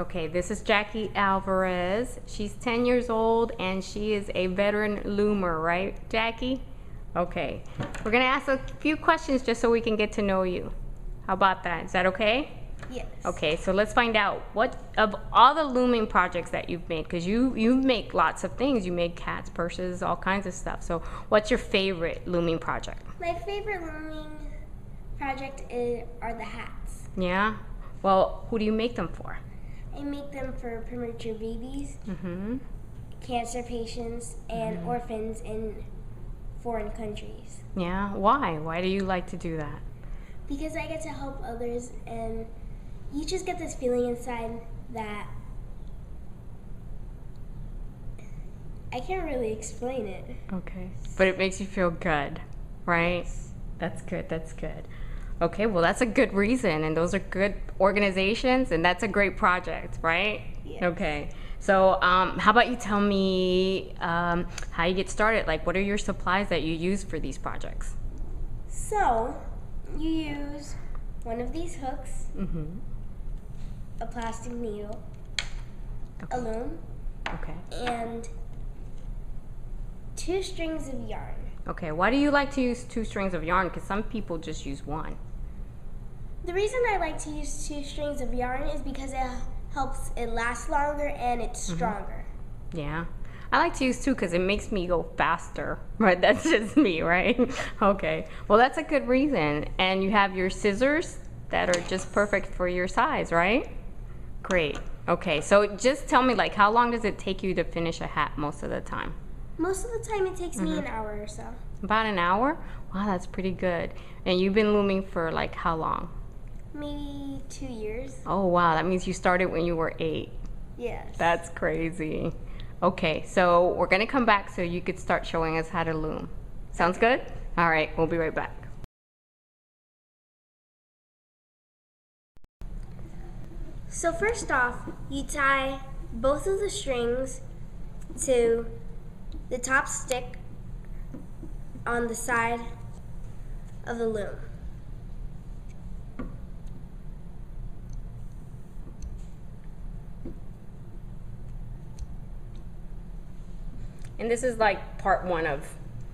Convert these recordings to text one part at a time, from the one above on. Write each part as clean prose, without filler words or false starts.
Okay, this is Jackie Alvarez. She's 10 years old and she is a veteran loomer, right, Jackie? Okay, we're gonna ask a few questions just so we can get to know you. How about that? Is that okay? Yes. Okay, so let's find out what of all the looming projects that you've made, because you make lots of things. You made cats, purses, all kinds of stuff. So what's your favorite looming project? My favorite looming project are the hats. Yeah? Well, who do you make them for? I make them for premature babies, cancer patients, and orphans in foreign countries. Yeah? Why? Why do you like to do that? Because I get to help others, and you just get this feeling inside that I can't really explain it. Okay. But it makes you feel good, right? Yes. That's good, that's good. Okay, well that's a good reason, and those are good organizations, and that's a great project, right? Yes. Okay. So how about you tell me how you get started? Like, what are your supplies that you use for these projects? So, you use one of these hooks, a plastic needle, a loom, Okay. and 2 strings of yarn. Okay, why do you like to use 2 strings of yarn? Because some people just use 1. The reason I like to use 2 strings of yarn is because it helps it last longer and it's stronger. Yeah. I like to use 2 because it makes me go faster, but that's just me, right? Okay. Well, that's a good reason. And you have your scissors that are just perfect for your size, right? Great. Okay, so just tell me, like, how long does it take you to finish a hat most of the time? Most of the time it takes me an hour or so. About an hour? Wow, that's pretty good. And you've been looming for, like, how long? Maybe 2 years. Oh, wow, that means you started when you were 8. Yes. That's crazy. Okay, so we're gonna come back so you could start showing us how to loom. Sounds good? All right, we'll be right back. So first off, you tie both of the strings to the top stick on the side of the loom. And this is like part 1 of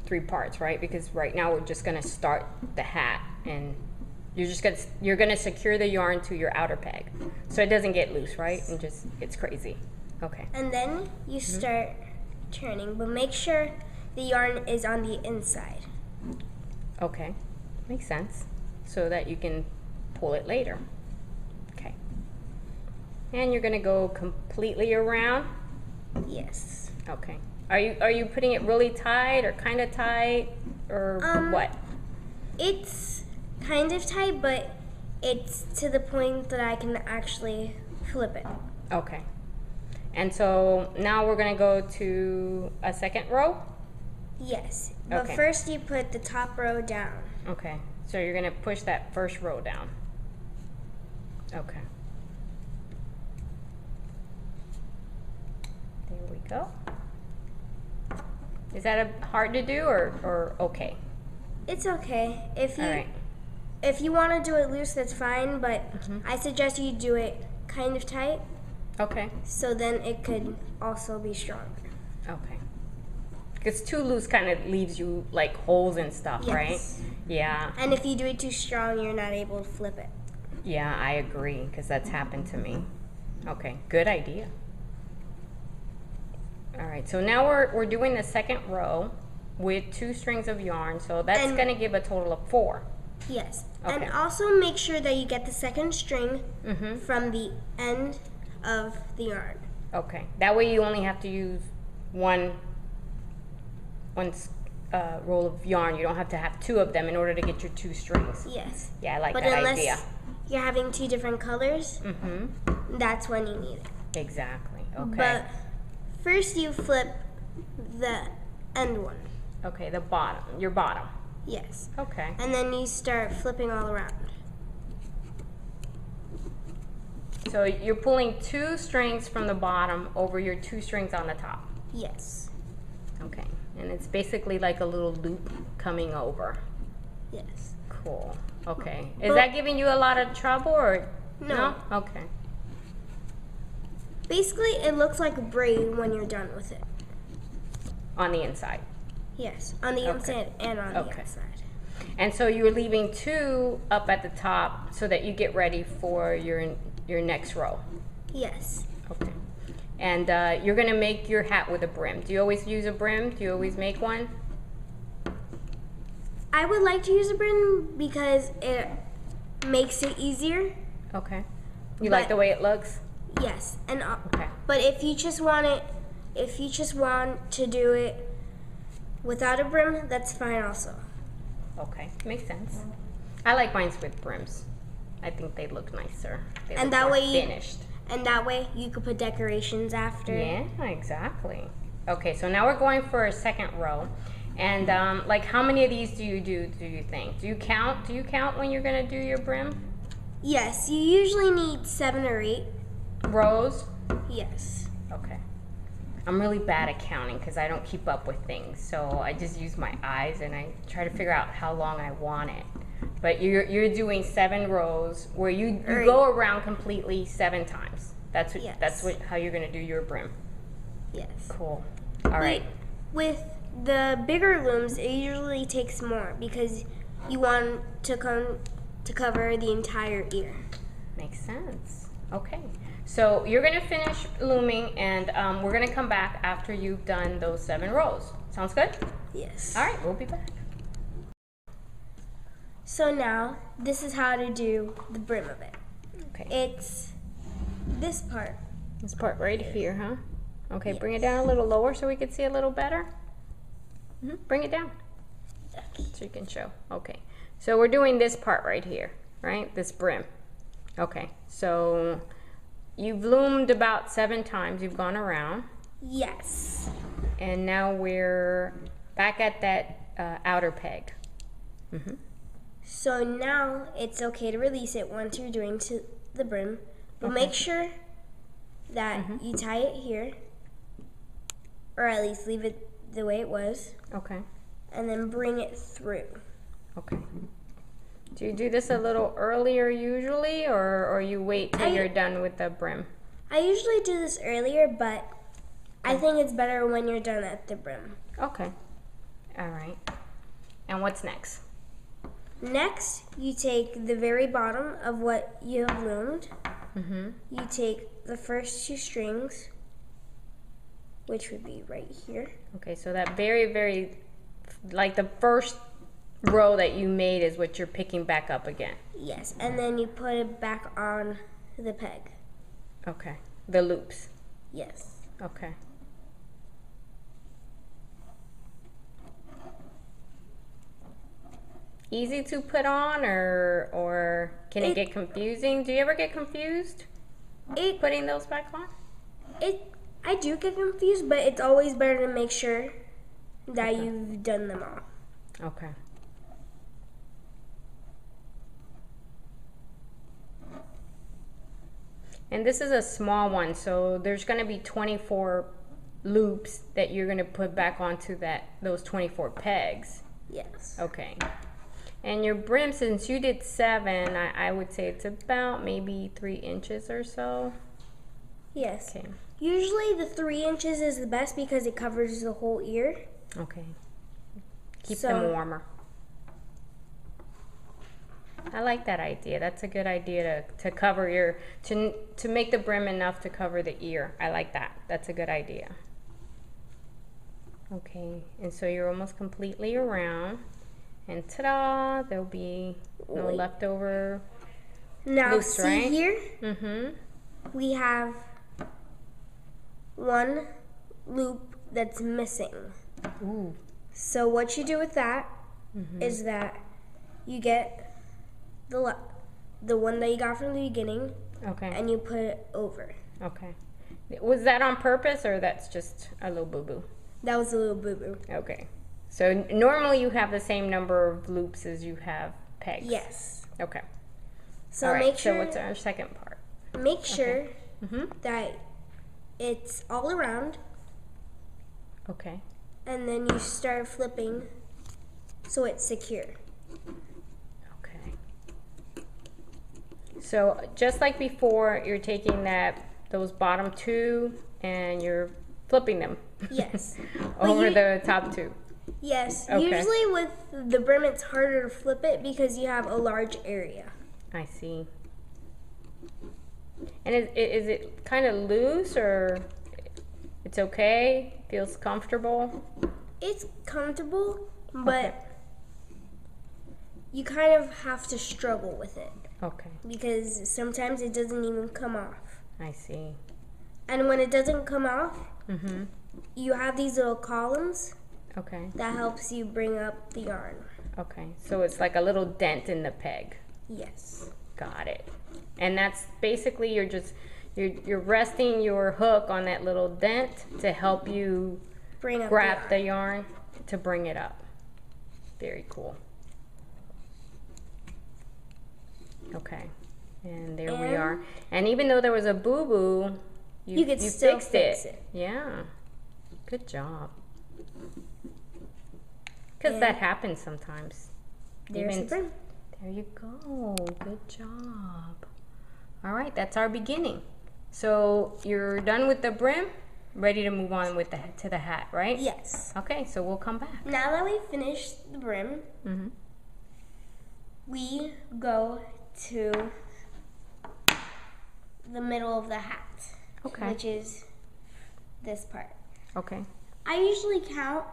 3 parts, right? Because right now we're just gonna start the hat, and you're gonna secure the yarn to your outer peg, so it doesn't get loose, right? And just it's crazy. Okay. And then you start turning, but make sure the yarn is on the inside. Okay, makes sense. So that you can pull it later. Okay. And you're gonna go completely around. Yes. Okay. Are you putting it really tight or kind of tight or what? It's kind of tight, but it's to the point that I can actually flip it. Okay. And so now we're gonna go to a second row? Yes, but Okay. first you put the top row down. Okay. So you're gonna push that first row down. Okay. There we go. Is that hard to do or okay? It's okay. If you All right. if you want to do it loose, that's fine, but I suggest you do it kind of tight, Okay. so then it could also be stronger. Okay. Because too loose kind of leaves you like holes and stuff, right? Yes. Yeah. And if you do it too strong, you're not able to flip it. Yeah, I agree, because that's happened to me. Okay, good idea. All right, so now we're doing the second row with 2 strings of yarn, so that's And- gonna give a total of 4. Yes. Okay. And also make sure that you get the second string from the end of the yarn. Okay, that way you only have to use one roll of yarn. You don't have to have 2 of them in order to get your 2 strings. Yes. Yeah, I like But that unless idea. you're having 2 different colors, that's when you need it. Exactly, okay. But first you flip the end one. Okay, the bottom, your bottom. Yes. Okay. And then you start flipping all around. So you're pulling 2 strings from the bottom over your 2 strings on the top. Yes. Okay, and it's basically like a little loop coming over. Yes. Cool. Okay. Is But- that giving you a lot of trouble or No. Okay. Basically, it looks like a braid when you're done with it. On the inside. Yes, on the Okay. inside and on the Okay. outside. And so you're leaving 2 up at the top so that you get ready for your next row. Yes. Okay. And you're gonna make your hat with a brim. Do you always use a brim? Do you always make one? I would like to use a brim because it makes it easier. Okay. You like But- the way it looks? Yes, and Okay. but if you just want to do it without a brim, that's fine also. Okay, makes sense. I like mine with brims. I think they look nicer. They And look that more way you- finished. And that way you could put decorations after. Yeah, exactly. Okay, so now we're going for a second row. And like how many of these do you think? Do you count when you're gonna do your brim? Yes, you usually need 7 or 8. Rows? Yes. Okay. I'm really bad at counting because I don't keep up with things. So I just use my eyes and I try to figure out how long I want it. But you're doing 7 rows where you go around completely 7 times. That's what Yes. how you're gonna do your brim. Yes. Cool. All right. With the bigger looms, it usually takes more because you want to cover the entire ear. Makes sense. Okay. So you're gonna finish looming and we're gonna come back after you've done those 7 rows. Sounds good? Yes. All right, we'll be back. So now, this is how to do the brim of it. Okay. It's this part. This part right here, huh? Okay, bring it down a little lower so we can see a little better. Bring it down so you can show. Okay, so we're doing this part right here, right? This brim. Okay, so you've loomed about 7 times. You've gone around. Yes. And now we're back at that outer peg. So now it's okay to release it once you're doing to the brim. But make sure that you tie it here, or at least leave it the way it was, Okay, and then bring it through. okay. Do you do this a little earlier usually, or you wait till you're done with the brim? I usually do this earlier, but I think it's better when you're done at the brim. Okay. All right. And what's next? Next, you take the very bottom of what you have loomed. You take the first 2 strings, which would be right here. Okay, so that very, like the first row that you made is what you're picking back up again. Yes, and then you put it back on the peg. Okay, the loops. Yes. Okay. Easy to put on, or can it get confusing? Do you ever get confused putting those back on? I do get confused, but it's always better to make sure that you've done them all. Okay. And this is a small one, so there's going to be 24 loops that you're going to put back onto those 24 pegs. Yes. Okay. And your brim, since you did 7, I would say it's about maybe 3 inches or so. Yes. Okay. Usually the 3 inches is the best because it covers the whole ear. Okay. Keep them warmer. I like that idea. That's a good idea to cover to make the brim enough to cover the ear. I like that. That's a good idea. Okay, and so you're almost completely around. And ta-da, there'll be no leftover Now loops, see right? here, we have 1 loop that's missing. Ooh. So what you do with that is that you get the one that you got from the beginning, Okay. and you put it over. Okay. Was that on purpose, or that's just a little boo-boo? That was a little boo-boo. Okay. So normally you have the same number of loops as you have pegs. Yes. Okay. So All right. make sure So what's our second part? make sure that it's all around, Okay. and then you start flipping so it's secure. Okay. So just like before, you're taking that those bottom two and you're flipping them. Yes. Over the top two. Yes. Okay. Usually with the brim, it's harder to flip it because you have a large area. I see. And is it kind of loose, or it's okay? Feels comfortable? It's comfortable, but Okay. you kind of have to struggle with it Okay, because sometimes it doesn't even come off. I see. And when it doesn't come off, Mm-hmm. you have these little columns Okay, that helps you bring up the yarn. okay. So it's like a little dent in the peg. Yes. Got it. And that's basically you're resting your hook on that little dent to help you Bring up grab the the yarn to bring it up. Very cool. Okay, and there we And- are. And even though there was a boo-boo, You could still fixed fix it. Yeah, good job. Because that happens sometimes. There's the Even- brim. There you go. Good job. All right, that's our beginning. So you're done with the brim, ready to move on with to the hat, right? Yes. Okay, so we'll come back. Now that we've finished the brim, Mm-hmm. we go to the middle of the hat, Okay. which is this part. Okay. I usually count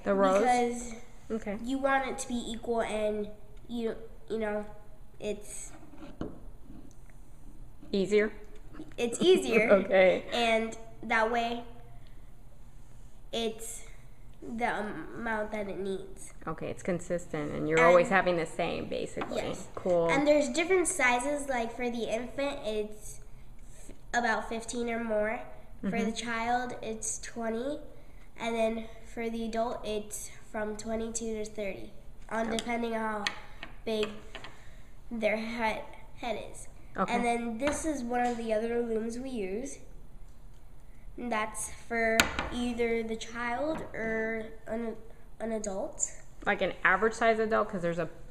The rows. because Okay. you want it to be equal, and you know, it's Easier. easier. Okay. And that way, it's the amount that it needs. Okay, it's consistent, and you're And- always having the same, basically. Yes. Cool. And there's different sizes. Like for the infant, it's about 15 or more. For the child, it's 20, and then for the adult, it's from 22 to 30, depending on how big their head is. Okay. And then this is one of the other looms we use. And that's for either the child or an adult. Like an average size adult, because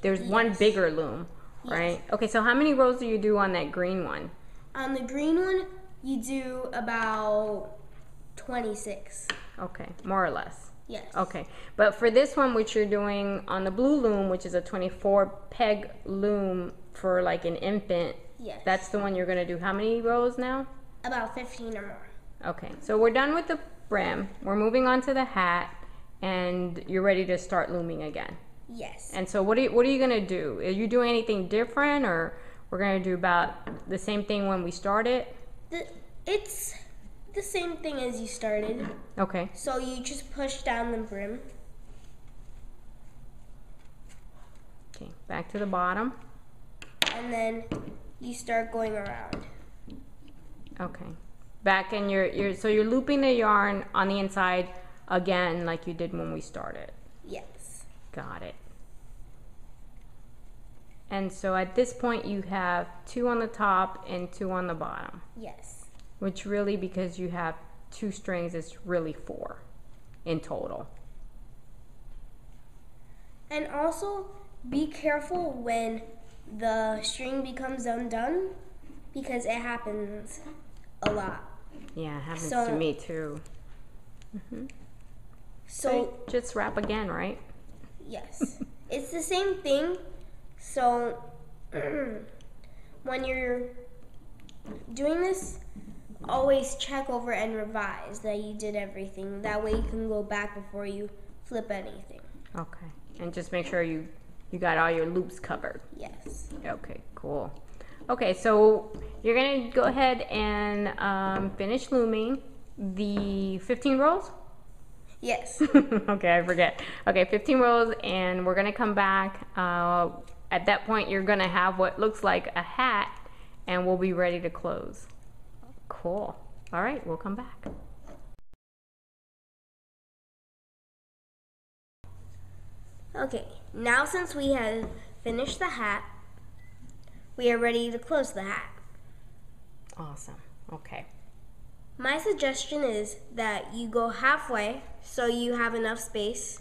there's one Yes. bigger loom, right? Okay, so how many rows do you do on that green one? On the green one, you do about 26. Okay, more or less. Yes. Okay, but for this one, which you're doing on the blue loom, which is a 24 peg loom for like an infant, Yes. that's the one you're gonna do how many rows now? About 15 or more. Okay, so we're done with the brim. We're moving on to the hat, and you're ready to start looming again. Yes. And so what are you gonna do? Are you doing anything different, or we're gonna do about the same thing when we started? It's the same thing as you started. Okay. So you just push down the brim. Okay, back to the bottom. And then you start going around. Okay. Back, and so you're looping the yarn on the inside again like you did when we started. Yes. Got it. And so at this point you have 2 on the top and 2 on the bottom, Yes. which really, because you have 2 strings, is really 4 in total. And also be careful when the string becomes undone because it happens a lot. Yeah, it happens So- to me too. So just wrap again, right? yes, it's the same thing. So when you're doing this, always check over and revise that you did everything. That way you can go back before you flip anything. Okay. And just make sure you got all your loops covered. Yes. Okay, cool. Okay, so you're gonna go ahead and finish looming the 15 rows? Yes. Okay, I forget. Okay, 15 rows, and we're gonna come back. At that point, you're gonna have what looks like a hat, and we'll be ready to close. Cool. All right, we'll come back. Okay, now since we have finished the hat, we are ready to close the hat. Awesome. Okay. My suggestion is that you go halfway so you have enough space.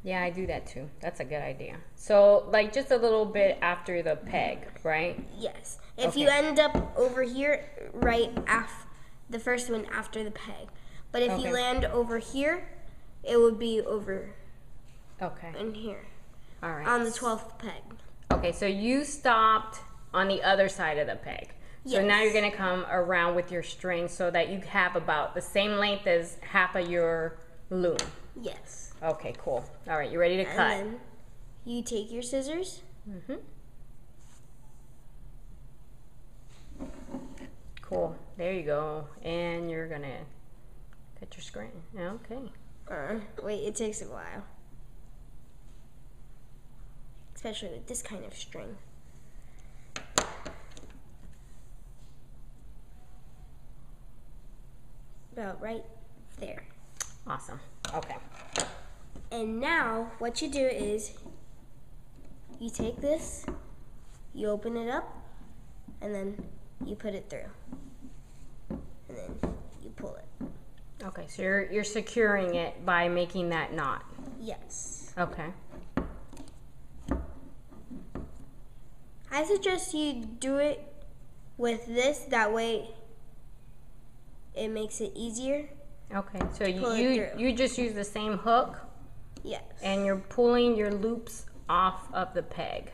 Yeah, I do that too. That's a good idea. So, like just a little bit after the peg, right? Yes. If Okay. you end up over here, right after the first one after the peg. But if Okay. you land over here, it would be over Okay. in here All right. on the 12th peg. Okay, so you stopped on the other side of the peg. So now you're Yes. going to come around with your string so that you have about the same length as half of your loom. Yes. Okay, cool. All right, you ready to cut? And then you take your scissors. Mm-hmm. Cool. There you go. And you're going to cut your string. Okay. Wait, it takes a while. Especially with this kind of string. About right there. Awesome. Okay. And now what you do is you take this, you open it up, and then you put it through. And then you pull it. Okay, so you're securing it by making that knot. Yes. Okay. I suggest you do it with this, that way it makes it easier. Okay, so Pull it through. you just use the same hook Yes. and you're pulling your loops off of the peg.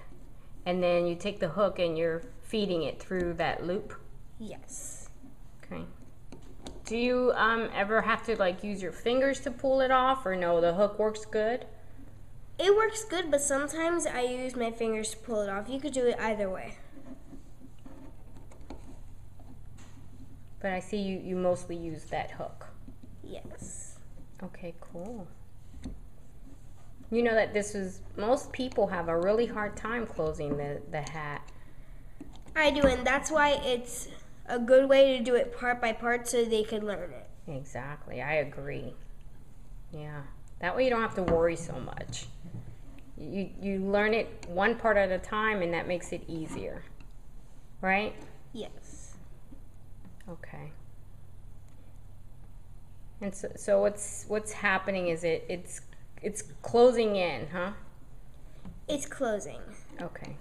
And then you take the hook and you're feeding it through that loop. Yes. Okay. Do you ever have to like use your fingers to pull it off, or no, the hook works good? It works good, but sometimes I use my fingers to pull it off. You could do it either way. But I see you mostly use that hook. Yes. Okay, cool. You know that most people have a really hard time closing the hat. I do, and that's why it's a good way to do it part by part so they could learn it. Exactly, I agree. Yeah, that way you don't have to worry so much. You learn it one part at a time, and that makes it easier, right? Yes. Okay. And so what's happening is it's closing in, huh? It's closing. Okay.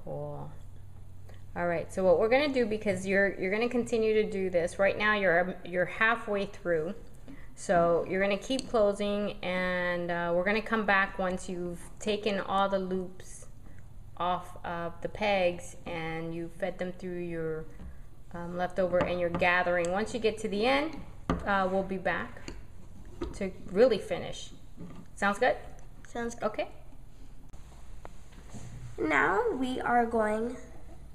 Cool. All right. So what we're gonna do, because you're gonna continue to do this right now, you're halfway through. So you're gonna keep closing, and we're gonna come back once you've taken all the loops off of the pegs and you fed them through your leftover, and you're gathering. Once you get to the end, we'll be back to really finish. Sounds good? Sounds good. Okay. Now we are going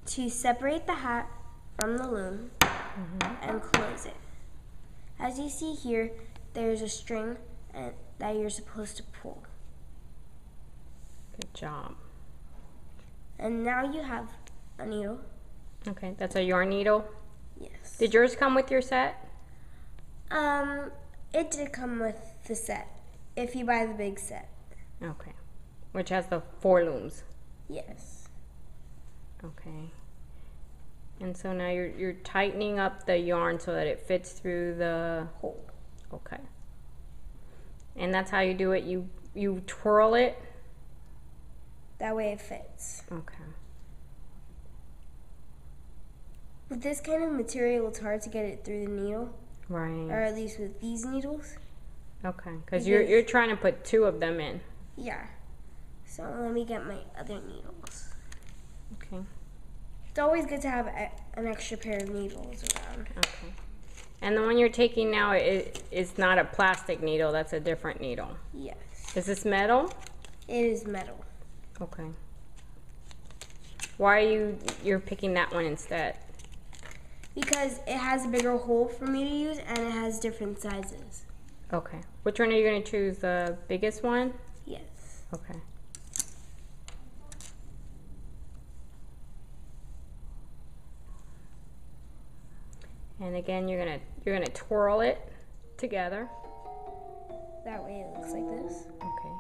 to separate the hat from the loom and close it. As you see here, there's a string that you're supposed to pull. Good job. And now you have a needle. Okay, that's a yarn needle. Yes. Did yours come with your set? It did come with the set, if you buy the big set. Okay. Which has the 4 looms. Yes. Okay. And so now you're tightening up the yarn so that it fits through the hole. Okay. And that's how you do it. You twirl it. That way it fits. Okay. With this kind of material, it's hard to get it through the needle, Right. or at least with these needles. Okay. Because you're trying to put 2 of them in. Yeah. So let me get my other needles. Okay. It's always good to have an extra pair of needles around. Okay. And the one you're taking now is not a plastic needle. That's a different needle. Yes. Is this metal? It is metal. Okay. Why are you're picking that one instead? Because it has a bigger hole for me to use, and it has different sizes. Okay. Which one are you going to choose? The biggest one? Yes. Okay. And again, you're gonna twirl it together. That way it looks like this. Okay.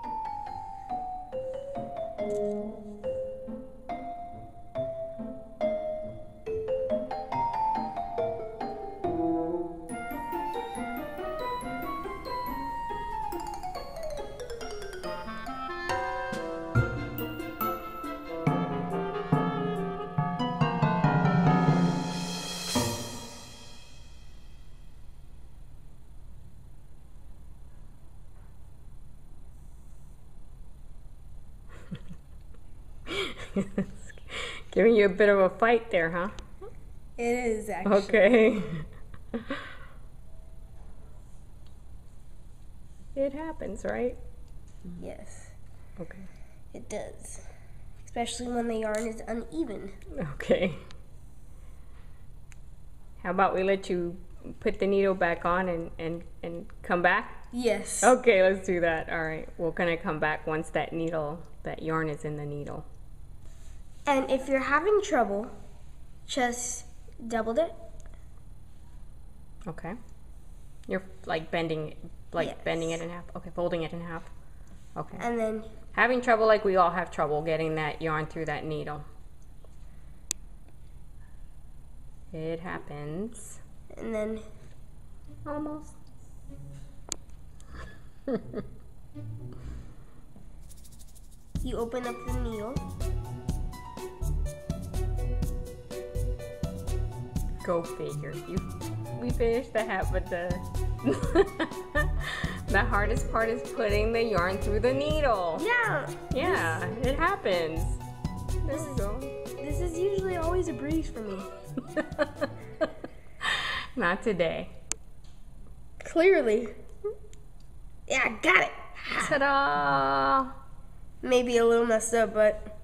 Giving you a bit of a fight there, huh? It is actually. Okay. It happens, right? Yes, Okay. it does. Especially when the yarn is uneven. Okay. How about we let you put the needle back on and come back? Yes. Okay, let's do that. All right. We're gonna come back once that yarn is in the needle. And if you're having trouble, just double it. Okay. You're like bending it in half. Okay, folding it in half. Okay. And then Having trouble like we all have trouble getting that yarn through that needle. It happens. and then Almost. you open up the needle. Go figure. We finished the hat, but the the hardest part is putting the yarn through the needle. Yeah. Yeah, it happens. There we go. This is usually always a breeze for me. Not today. Clearly. Yeah, I got it. Ta-da! Maybe a little messed up, but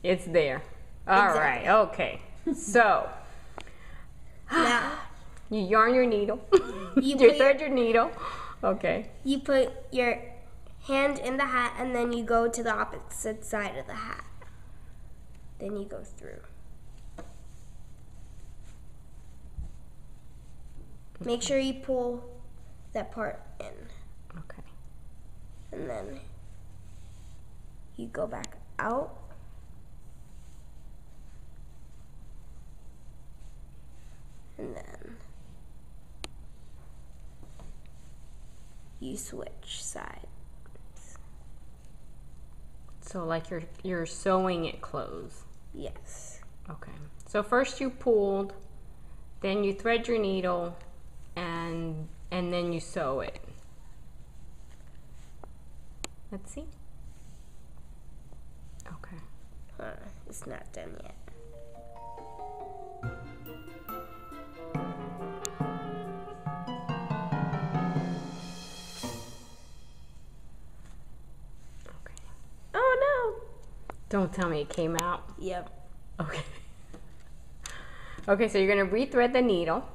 It's there. All right. Exactly. Okay. So now you yarn your needle. You You put thread your needle. Okay. you put your hand in the hat and then you go to the opposite side of the hat. Then you go through. Make sure you pull that part in. Okay. And then you go back out. And then you switch sides. So like you're sewing it closed. Yes. Okay. So first you pulled, then you thread your needle, and then you sew it. Let's see. Okay. It's not done yet. Okay. Oh Don't tell me it came out. no. Yep. Okay. Okay, so you're gonna rethread the needle,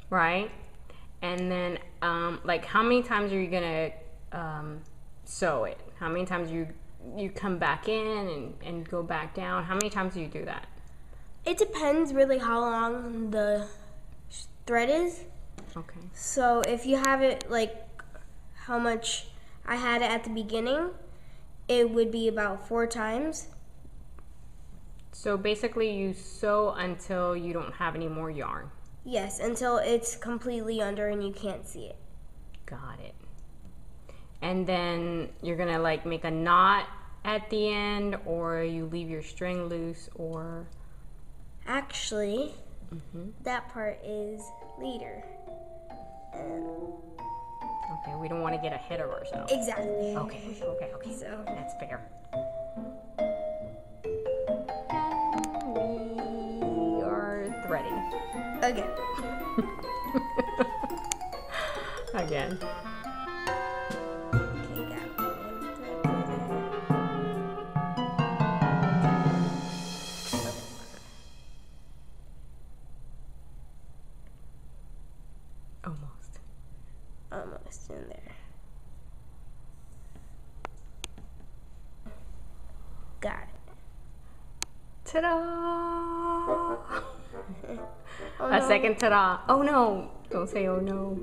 right? And then, like, how many times are you gonna sew it? How many times you come back in and go back down? How many times do you do that? It depends really how long the thread is. Okay. So if you have it like how much I had it at the beginning, it would be about 4 times. So basically, you sew until you don't have any more yarn. Yes, until it's completely under and you can't see it. Got it. And then you're gonna like make a knot at the end, or you leave your string loose, or Actually, that part is later. okay, we don't want to get ahead of ourselves. Exactly. Okay. So That's fair. And we are threading again. again. Okay, got 1 thread there. Almost. Almost in there. Got it. Ta-da! Oh, A no. second ta-da. Oh no! Don't say oh no.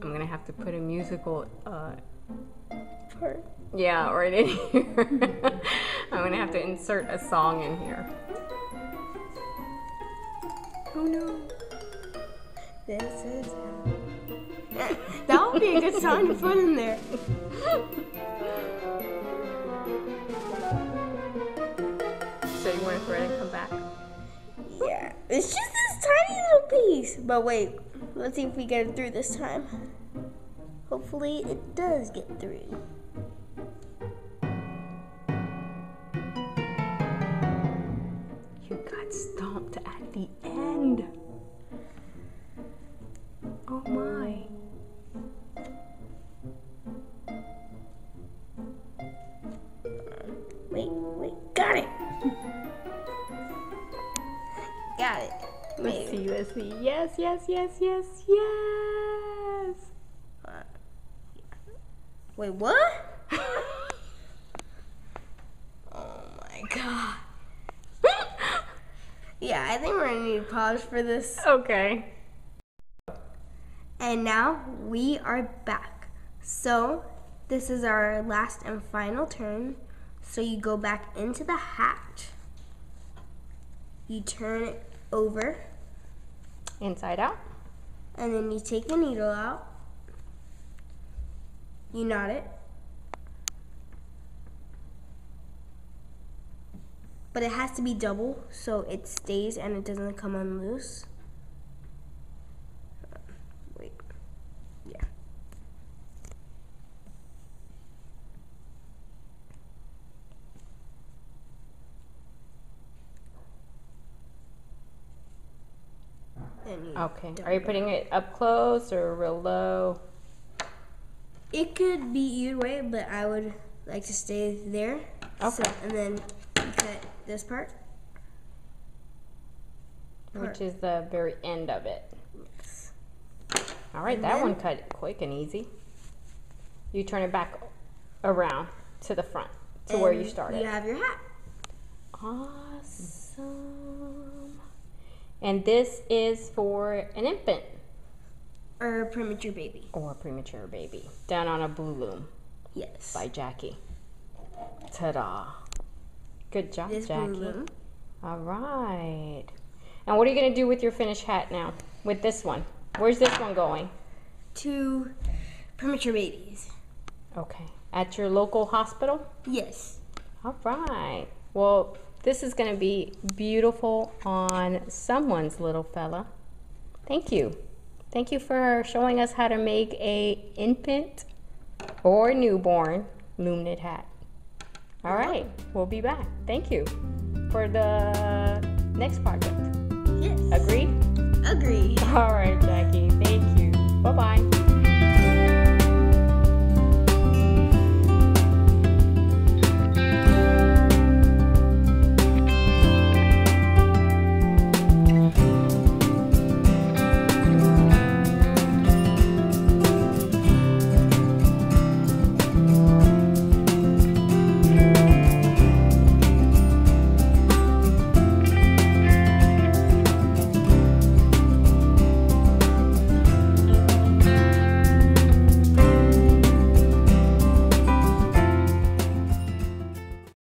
I'm gonna have to put a musical, Part. yeah, right in here. I'm gonna have to insert a song in here. Oh no. This is how. That would be a good song to put in there. So you want to thread and come back? Yeah, it's just this tiny little piece. But wait, let's see if we get it through this time. Hopefully. hopefully it does get through. You got stumped at the end. Oh my. Wait, got it. Got it. Let's see. Yes. Wait, what? Oh my god. Yeah, I think we're gonna need pause for this. Okay. And now we are back. So this is our last and final turn. So you go back into the hat. You turn it over. Inside out. And then you take the needle out. You knot it. But it has to be double so it stays and it doesn't come unloose. Wait. Yeah. Okay. Are you putting it up close or real low? It could be either way, but I would like to stay there. Okay. So, and then you cut this part. Which is the very end of it. Yes. All right, And that then- one cut quick and easy. You turn it back around to the front, to where you And started. You have your hat. Awesome. And this is for an infant Or a premature baby. or a premature baby. Done on a blue loom Yes. by Jackie. Ta-da. Good job, This Jackie. blue loom. All right. And what are you going to do with your finished hat now? With this one? Where's this one going? To premature babies. Okay. At your local hospital? Yes. All right. Well, this is going to be beautiful on someone's little fella. Thank you. Thank you for showing us how to make a infant or newborn loom knit hat. All right. We'll be back. Thank you for the next project. Yes. Agreed? Agreed. All right, Jackie. Thank you. Bye-bye.